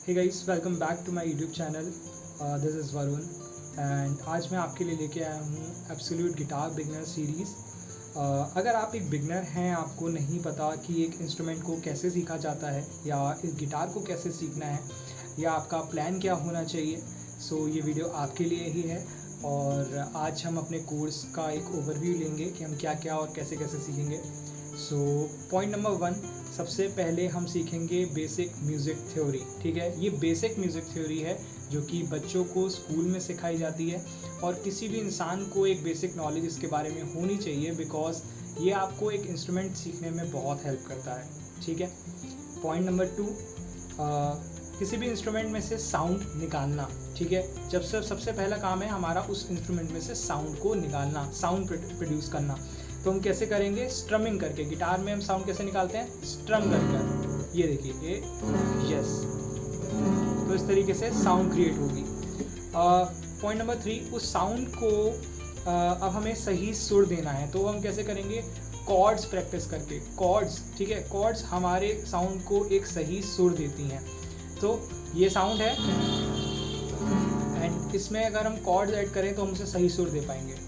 Hey guys, welcome back to my YouTube channel. This is Varun and आज मैं आपके लिए लेके आया हूँ एब्सोल्यूट गिटार बिगनर सीरीज़। अगर आप एक बिगनर हैं, आपको नहीं पता कि एक इंस्ट्रूमेंट को कैसे सीखा जाता है या इस गिटार को कैसे सीखना है या आपका प्लान क्या होना चाहिए, सो ये वीडियो आपके लिए ही है। और आज हम अपने कोर्स का एक ओवरव्यू लेंगे कि हम क्या क्या और कैसे कैसे सीखेंगे। सो पॉइंट नंबर 1, सबसे पहले हम सीखेंगे बेसिक म्यूज़िक थ्योरी। ठीक है, ये बेसिक म्यूज़िक थ्योरी है जो कि बच्चों को स्कूल में सिखाई जाती है और किसी भी इंसान को एक बेसिक नॉलेज इसके बारे में होनी चाहिए, बिकॉज ये आपको एक इंस्ट्रूमेंट सीखने में बहुत हेल्प करता है। ठीक है, पॉइंट नंबर 2, किसी भी इंस्ट्रूमेंट में से साउंड निकालना। ठीक है, जब सबसे पहला काम है हमारा उस इंस्ट्रूमेंट में से साउंड को निकालना, साउंड प्रोड्यूस करना। तो हम कैसे करेंगे? स्ट्रमिंग करके। गिटार में हम साउंड कैसे निकालते हैं? स्ट्रम कर। ये देखिए, ये यस, तो इस तरीके से साउंड क्रिएट होगी। पॉइंट नंबर 3, उस साउंड को अब हमें सही सुर देना है, तो हम कैसे करेंगे? कॉर्ड्स प्रैक्टिस करके। कॉर्ड्स, ठीक है, कॉर्ड्स हमारे साउंड को एक सही सुर देती हैं। तो ये साउंड है एंड इसमें अगर हम कॉर्ड्स ऐड करें तो हम उसे सही सुर दे पाएंगे।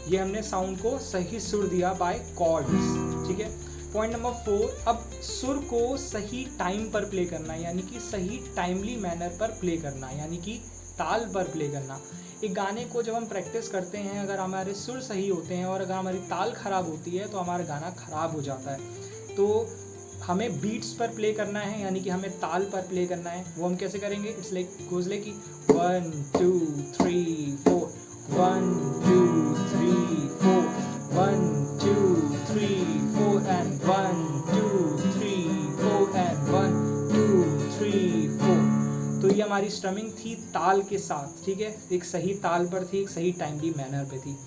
ये हमने साउंड को सही सुर दिया बाय कॉर्ड्स। ठीक है, पॉइंट नंबर 4, अब सुर को सही टाइम पर प्ले करना, यानी कि सही टाइमली मैनर पर प्ले करना, यानी कि ताल पर प्ले करना। एक गाने को जब हम प्रैक्टिस करते हैं, अगर हमारे सुर सही होते हैं और अगर हमारी ताल खराब होती है तो हमारा गाना खराब हो जाता है। तो हमें बीट्स पर प्ले करना है, यानी कि हमें ताल पर प्ले करना है। वो हम कैसे करेंगे? It's like goes like 1 2 3 4, 1 2 3 4, 1 2 3 4 and 1 2 3 4 and 1 2 3 4। तो ये हमारी स्ट्रमिंग थी ताल के साथ। ठीक है, एक सही ताल पर थी, एक सही टाइमली मैनर पे थी।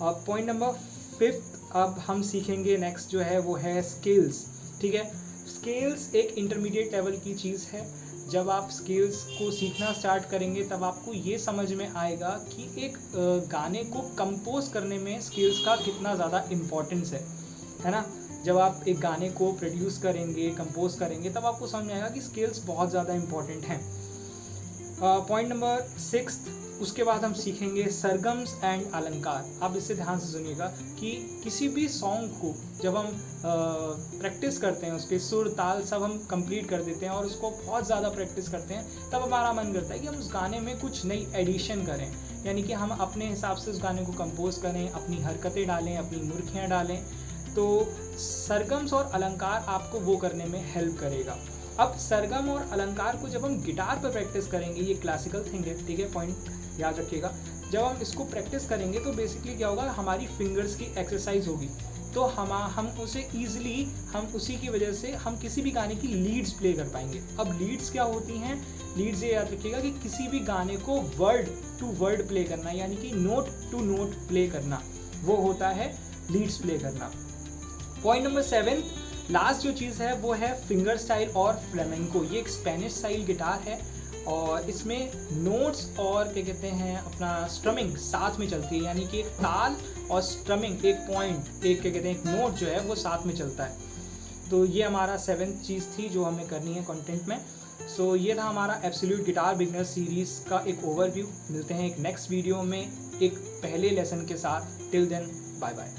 पॉइंट नंबर 5, अब हम सीखेंगे नेक्स्ट जो है वो है स्केल्स। ठीक है, स्केल्स एक इंटरमीडिएट लेवल की चीज़ है। जब आप स्केल्स को सीखना स्टार्ट करेंगे तब आपको ये समझ में आएगा कि एक गाने को कंपोज करने में स्केल्स का कितना ज़्यादा इम्पोर्टेंस है ना। जब आप एक गाने को प्रोड्यूस करेंगे, कंपोज करेंगे, तब आपको समझ में आएगा कि स्केल्स बहुत ज़्यादा इम्पॉर्टेंट हैं। पॉइंट नंबर 6, उसके बाद हम सीखेंगे सरगम्स एंड अलंकार। आप इससे ध्यान से सुनिएगा कि किसी भी सॉन्ग को जब हम प्रैक्टिस करते हैं, उसके सुर ताल सब हम कंप्लीट कर देते हैं और उसको बहुत ज़्यादा प्रैक्टिस करते हैं, तब हमारा मन करता है कि हम उस गाने में कुछ नई एडिशन करें, यानी कि हम अपने हिसाब से उस गाने को कंपोज करें, अपनी हरकतें डालें, अपनी मुर्खियाँ डालें। तो सरगम्स और अलंकार आपको वो करने में हेल्प करेगा। अब सरगम और अलंकार को जब हम गिटार पर प्रैक्टिस करेंगे, ये क्लासिकल थिंग है, ठीक है, पॉइंट याद रखिएगा। जब हम इसको प्रैक्टिस करेंगे तो बेसिकली क्या होगा, हमारी फिंगर्स की एक्सरसाइज होगी, तो हम उसे ईजिली, हम उसी की वजह से हम किसी भी गाने की लीड्स प्ले कर पाएंगे। अब लीड्स क्या होती हैं? लीड्स ये याद रखिएगा कि किसी भी गाने को वर्ड टू वर्ड प्ले करना, यानी कि नोट टू नोट प्ले करना, वो होता है लीड्स प्ले करना। पॉइंट नंबर 7, लास्ट जो चीज़ है वो है फिंगर स्टाइल और फ्लेमेंको। ये एक स्पेनिश स्टाइल गिटार है और इसमें नोट्स और क्या कहते हैं अपना स्ट्रमिंग साथ में चलती है, यानी कि एक ताल और स्ट्रमिंग, एक पॉइंट, एक क्या कहते हैं एक नोट जो है वो साथ में चलता है। तो ये हमारा 7th चीज़ थी जो हमें करनी है कंटेंट में। सो ये था हमारा एब्सोल्यूट गिटार बिगनर सीरीज़ का एक ओवरव्यू। मिलते हैं एक नेक्स्ट वीडियो में एक पहले लेसन के साथ। Till then, bye bye.